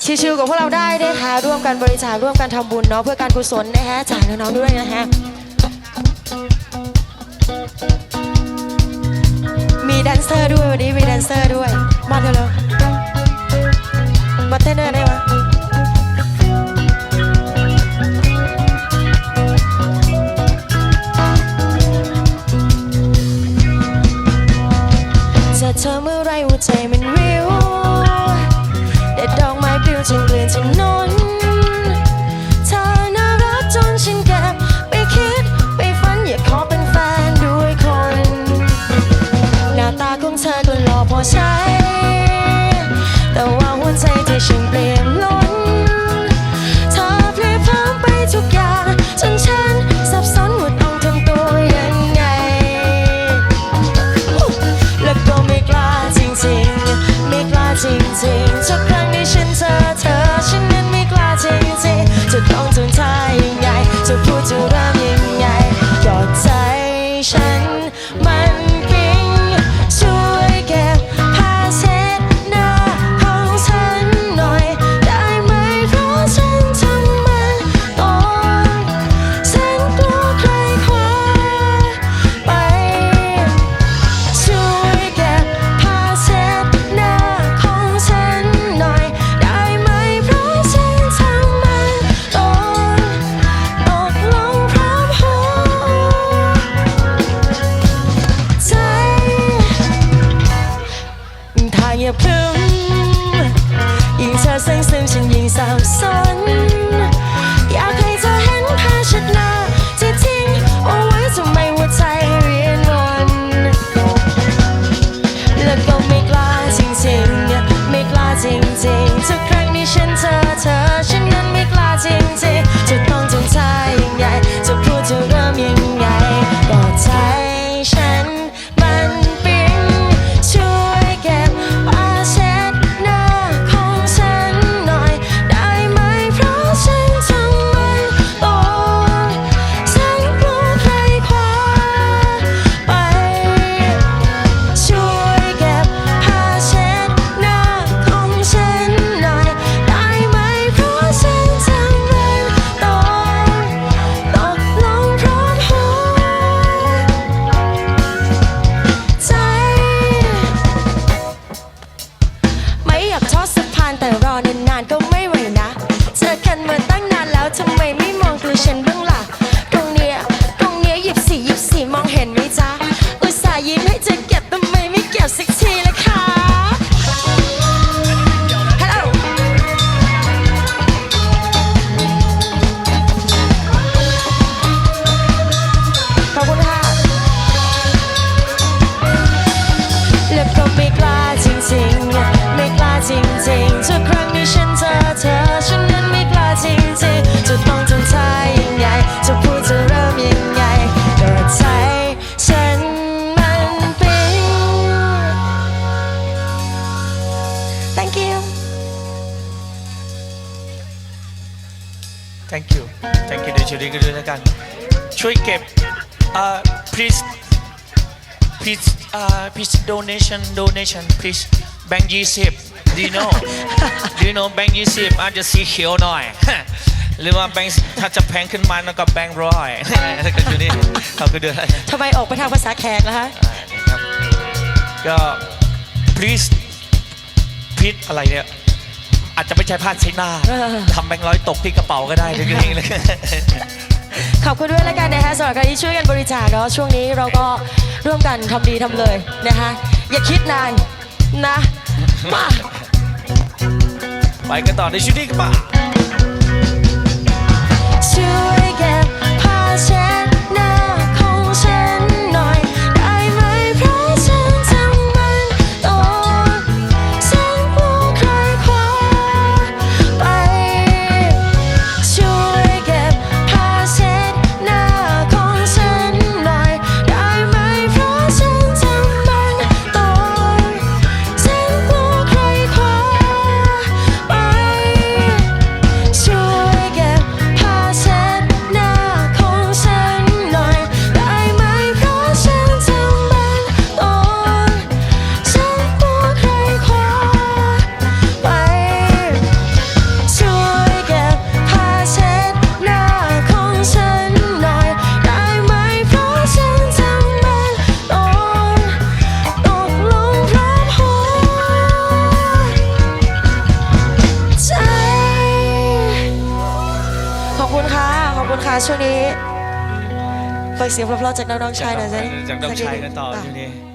ชิวๆกับพวกเราได้นะคะร่วมกันบริจาคร่วมกันทำบุญเนาะเพื่อการกุศลนะคะจากน้องๆด้วยนะฮะมีแดนเซอร์ด้วยวันนี้มีแดนเซอร์ด้วยมาเร็วๆมาเต้นด้วยได้ไหมจะเธอเมื่อไรหัวใจมันวิวเด็ดดอกไม้ปลิวจนเกลื่อนถนนเธอน่ารักจนฉันเก็บไปคิดไปฝันอยากขอเป็นแฟนด้วยคนหน้าตาของเธอก็หล่อพอใช้แต่ว่าหัวใจที่ฉันเปลี่ยนล้นเธอเพลียพร้อมไปทุกอย่างจนฉันสับสนว่าต้องทำตัวยังไงแล้วก็ไม่กล้าจริงๆไม่กล้าจริงๆทุกครั้งที่ฉันเจอเธอฉันนั้นไม่กล้าจริงๆจะต้องทำท่ายังไงจะพูดจะเริ่มยังไงก็ใจฉันมันปิ๊งช่วยเก็บผ้าเช็ดหน้าของฉันหน่อยได้ไหมเพราะฉันทำมันตอนฉันกลัวใครคว้าไปช่วยเก็บผ้าเช็ดหน้าของฉันหน่อยได้ไหมเพราะฉันทำมันตอนตกลงพร้อมหัวใจถ้าอย่าพลึมยิ่งเธอซึ้งซึ้งฉันยิ่งสับสนอยากให้เธอเห็นผ้าเช็ดหน้าที่ทิ้งเอาไว้ทำไมหัวใจเวียนวนแล้วก็ไม่กล้าจริงๆไม่กล้าจริงๆทุกครั้งที่ฉันเจอเธอฉันนั้นไม่กล้าจริงๆจะต้องทำท่ายังไงจะพูดจะเริ่มยังไงก็ใจฉันมันปิ๊งช่วยเก็บผ้าเช็ดหน้าของฉันหน่อยได้ไหมเพราะฉันทำมันตอนฉันกลัวใครคว้าไปช่วยเก็บผ้าเช็ดหน้าของฉันหน่อยได้ไหมเพราะฉันทำมันตอนตกลงพร้อมหัวใจไม่อยากทอดสะพานแต่รอนานๆก็ไม่ไหวนะเจอกันมาตั้งนานแล้วทำไมไม่มองตัวฉันบ้างล่ะตรงเนี้ย24มองเห็นไหมจ๊ะอุตส่าห์ยิ้มให้เธอเก็บทำไมไม่เก็บสักทีล่ะคะฮัลโหลขอบคุณค่ะแล้วก็ไม่กล้าจริงๆไม่กล้าจริงๆทุกครั้งที่ฉันเจอเธอฉันนั้นไม่กล้าจริงๆจะต้องทำท่ายังไงจะพูดจะเริ่มยังไงก็ใจฉันมันปิ๊ง Thank you thank you เดี๋ยวช่วยกันด้วยแล้วกันช่วยเก็บplease donation please แบงค์20 do you know แบงค์20อาจจะสีเขียวหน่อย หรือว่าแบงค์ถ้าจะแพงขึ้นมาแล้วก็แบงค์100ก็อยู่นี่เขาก็เดือน ทำไมออกไปทางภาษาแขกล่ะฮะ ก็ please อะไรเนี่ยอาจจะไม่ใช่ผ้าเช็ดหน้าทำแบงค์100ตกที่กระเป๋าก็ได้เลย ขอบคุณด้วยแล้วกันนะคะสำหรับการที่ช่วยกันบริจาคเนาะช่วงนี้เราก็ร่วมกันทำดีทำเลยนะคะอย่าคิดนานนะมา ไปกันต่อในชุดนี้กันป่ะช่วยเก็บผ้าเช็ดหน้าของฉันหน่อยได้ไหมเพราะฉันทำมันตอนฉันกลัวใครคว้าไปช่วยเก็บผ้าเช็ดหน้าของฉันหน่อยได้ไหมเพราะฉันทำมันตอนฉันกลัวใครคว้าไปช่วยเก็บผ้าเช็ด คะช่วงนี้ฟังเสียงเพราะๆจากน้องๆชายหน่อยสิ จากน้องชายกันต่อ อ่ะ ช่วงนี้